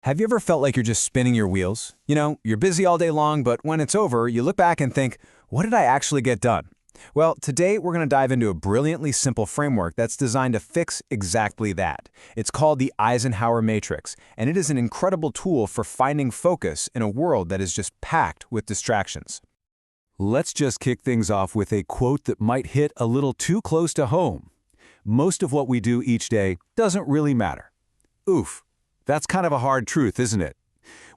Have you ever felt like you're just spinning your wheels? You're busy all day long, but when it's over, you look back and think, what did I actually get done? Well, today we're going to dive into a brilliantly simple framework that's designed to fix exactly that. It's called the Eisenhower Matrix, and it is an incredible tool for finding focus in a world that is just packed with distractions. Let's just kick things off with a quote that might hit a little too close to home. Most of what we do each day doesn't really matter. Oof. That's kind of a hard truth, isn't it?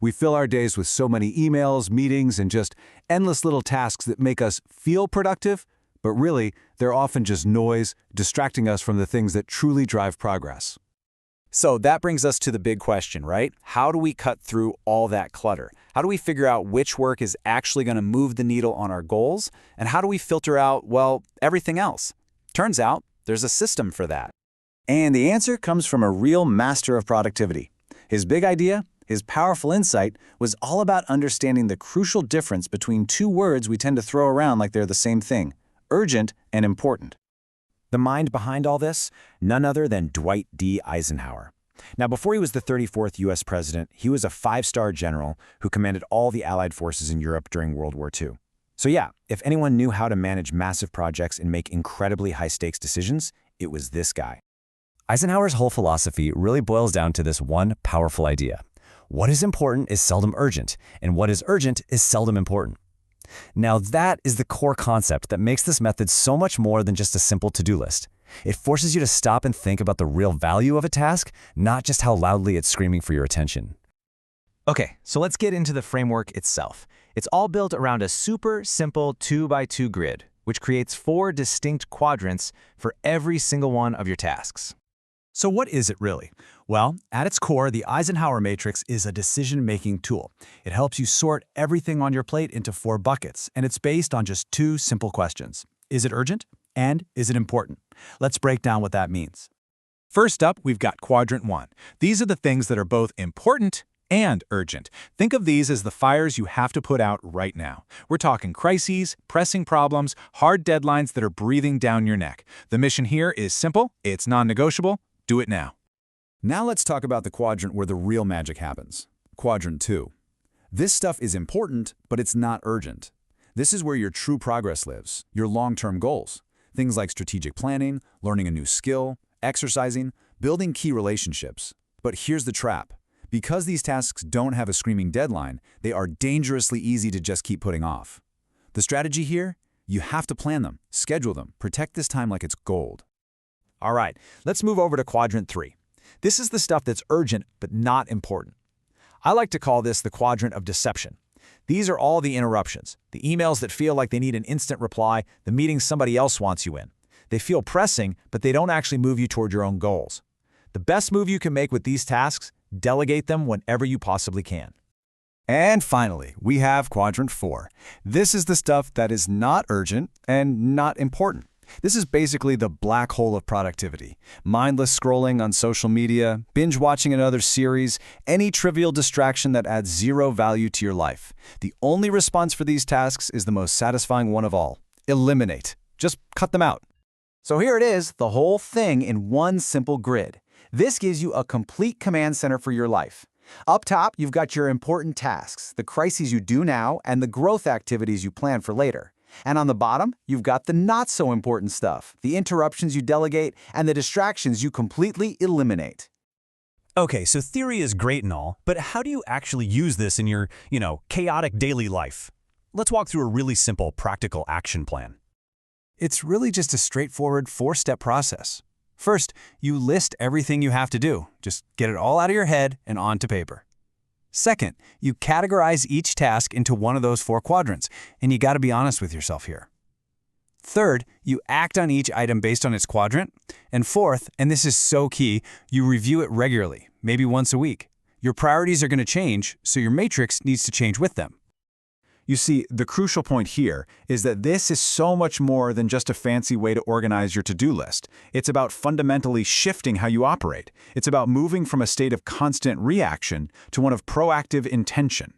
We fill our days with so many emails, meetings, and just endless little tasks that make us feel productive, but really, they're often just noise, distracting us from the things that truly drive progress. So that brings us to the big question, right? How do we cut through all that clutter? How do we figure out which work is actually going to move the needle on our goals? And how do we filter out, well, everything else? Turns out, there's a system for that. And the answer comes from a real master of productivity. His big idea, his powerful insight, was all about understanding the crucial difference between two words we tend to throw around like they're the same thing: urgent and important. The mind behind all this? None other than Dwight D. Eisenhower. Now, before he was the 34th U.S. president, he was a five-star general who commanded all the Allied forces in Europe during World War II. So yeah, if anyone knew how to manage massive projects and make incredibly high-stakes decisions, it was this guy. Eisenhower's whole philosophy really boils down to this one powerful idea. What is important is seldom urgent, and what is urgent is seldom important. Now that is the core concept that makes this method so much more than just a simple to-do list. It forces you to stop and think about the real value of a task, not just how loudly it's screaming for your attention. Okay, so let's get into the framework itself. It's all built around a super simple 2x2 grid, which creates 4 distinct quadrants for every single one of your tasks. So what is it really? Well, at its core, the Eisenhower Matrix is a decision-making tool. It helps you sort everything on your plate into 4 buckets, and it's based on just 2 simple questions. Is it urgent? And is it important? Let's break down what that means. First up, we've got Quadrant 1. These are the things that are both important and urgent. Think of these as the fires you have to put out right now. We're talking crises, pressing problems, hard deadlines that are breathing down your neck. The mission here is simple, it's non-negotiable. Do it now. Now let's talk about the quadrant where the real magic happens. Quadrant 2. This stuff is important, but it's not urgent. This is where your true progress lives, your long-term goals. Things like strategic planning, learning a new skill, exercising, building key relationships. But here's the trap. Because these tasks don't have a screaming deadline, they are dangerously easy to just keep putting off. The strategy here? You have to plan them, schedule them, protect this time like it's gold. All right, let's move over to Quadrant 3. This is the stuff that's urgent but not important. I like to call this the quadrant of deception. These are all the interruptions, the emails that feel like they need an instant reply, the meetings somebody else wants you in. They feel pressing, but they don't actually move you toward your own goals. The best move you can make with these tasks, delegate them whenever you possibly can. And finally, we have Quadrant 4. This is the stuff that is not urgent and not important. This is basically the black hole of productivity. Mindless scrolling on social media, binge watching another series, any trivial distraction that adds zero value to your life. The only response for these tasks is the most satisfying one of all. Eliminate. Just cut them out. So here it is, the whole thing in one simple grid. This gives you a complete command center for your life. Up top, you've got your important tasks, the crises you do now, and the growth activities you plan for later. And on the bottom, you've got the not-so-important stuff, the interruptions you delegate, and the distractions you completely eliminate. Okay, so theory is great and all, but how do you actually use this in your, chaotic daily life? Let's walk through a really simple, practical action plan. It's really just a straightforward 4-step process. First, you list everything you have to do. Just get it all out of your head and onto paper. Second, you categorize each task into one of those 4 quadrants, and you got to be honest with yourself here. Third, you act on each item based on its quadrant. And fourth, and this is so key, you review it regularly, maybe once a week. Your priorities are going to change, so your matrix needs to change with them. You see, the crucial point here is that this is so much more than just a fancy way to organize your to-do list. It's about fundamentally shifting how you operate. It's about moving from a state of constant reaction to one of proactive intention.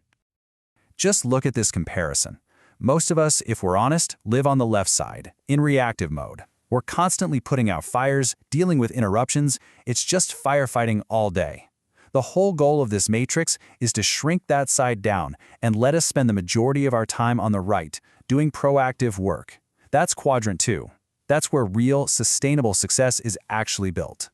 Just look at this comparison. Most of us, if we're honest, live on the left side, in reactive mode. We're constantly putting out fires, dealing with interruptions. It's just firefighting all day. The whole goal of this matrix is to shrink that side down and let us spend the majority of our time on the right, doing proactive work. That's quadrant 2. That's where real, sustainable success is actually built.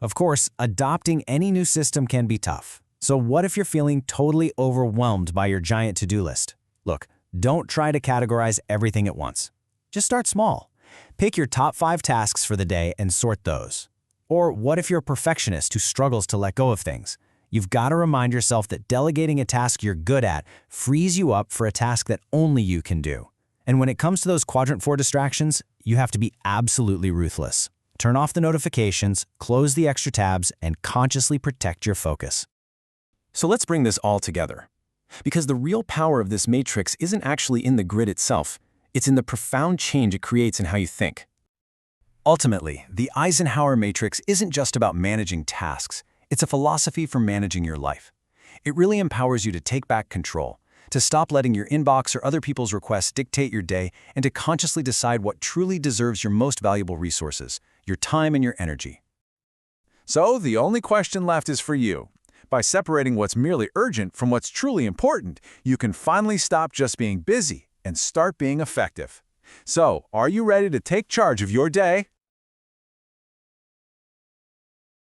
Of course, adopting any new system can be tough. So what if you're feeling totally overwhelmed by your giant to-do list? Look, don't try to categorize everything at once. Just start small. Pick your top 5 tasks for the day and sort those. Or what if you're a perfectionist who struggles to let go of things? You've got to remind yourself that delegating a task you're good at frees you up for a task that only you can do. And when it comes to those quadrant 4 distractions, you have to be absolutely ruthless. Turn off the notifications, close the extra tabs, and consciously protect your focus. So let's bring this all together. Because the real power of this matrix isn't actually in the grid itself, it's in the profound change it creates in how you think. Ultimately, the Eisenhower Matrix isn't just about managing tasks. It's a philosophy for managing your life. It really empowers you to take back control, to stop letting your inbox or other people's requests dictate your day, and to consciously decide what truly deserves your most valuable resources, your time and your energy. So the only question left is for you. By separating what's merely urgent from what's truly important, you can finally stop just being busy and start being effective. So, are you ready to take charge of your day?